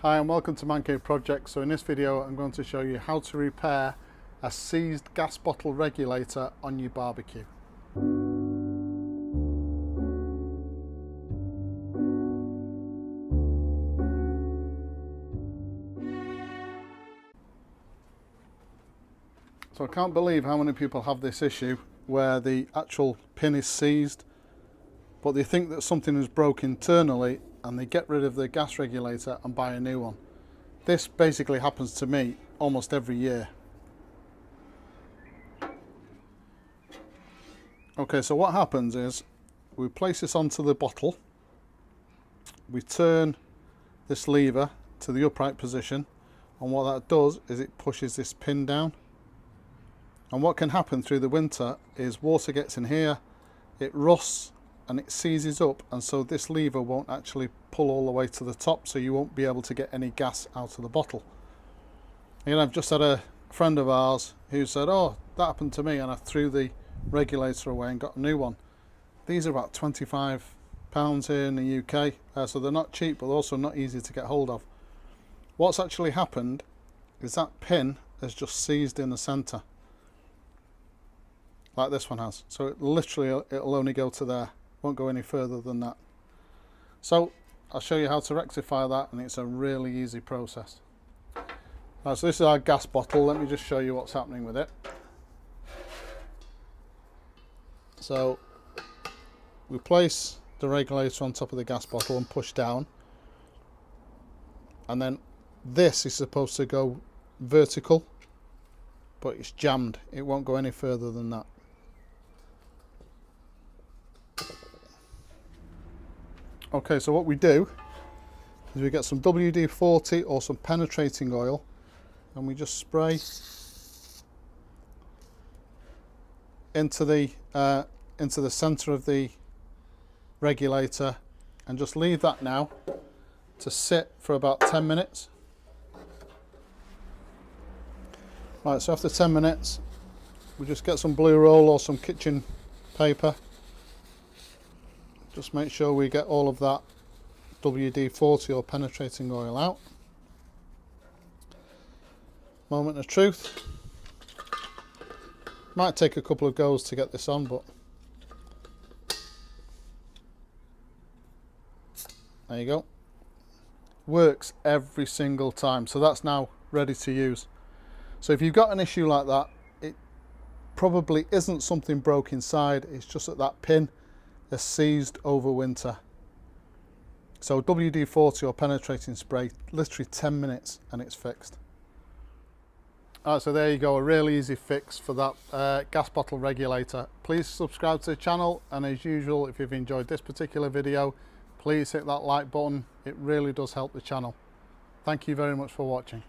Hi and welcome to Mancave project. So in this video I'm going to show you how to repair a seized gas bottle regulator on your barbecue. So I can't believe how many people have this issue where the actual pin is seized, but they think that something is broke internally and they get rid of the gas regulator and buy a new one. This basically happens to me almost every year. Okay, so what happens is we place this onto the bottle, we turn this lever to the upright position, and what that does is it pushes this pin down. And what can happen through the winter is water gets in here, it rusts and it seizes up, and so this lever won't actually pull all the way to the top, so you won't be able to get any gas out of the bottle. And I've just had a friend of ours who said, oh, that happened to me, and I threw the regulator away and got a new one. These are about £25 here in the UK, so they're not cheap, but also not easy to get hold of. What's actually happened is that pin has just seized in the centre, like this one has. So it'll only go to there, won't go any further than that. So I'll show you how to rectify that, and it's a really easy process. Right, so this is our gas bottle. Let me just show you what's happening with it. So we place the regulator on top of the gas bottle and push down, and then this is supposed to go vertical, but it's jammed. It won't go any further than that. Okay, so what we do is we get some WD-40 or some penetrating oil, and we just spray into the center of the regulator, and just leave that now to sit for about 10 minutes. Right, so after 10 minutes we just get some blue roll or some kitchen paper. Just make sure we get all of that WD-40 or penetrating oil out. Moment of truth. Might take a couple of goes to get this on, but there you go. Works every single time. So that's now ready to use. So if you've got an issue like that, it probably isn't something broke inside, it's just that pin has seized over winter. So WD-40 or penetrating spray, literally 10 minutes and it's fixed. Alright, so there you go, a really easy fix for that gas bottle regulator. Please subscribe to the channel, and as usual, if you've enjoyed this particular video, please hit that like button. It really does help the channel. Thank you very much for watching.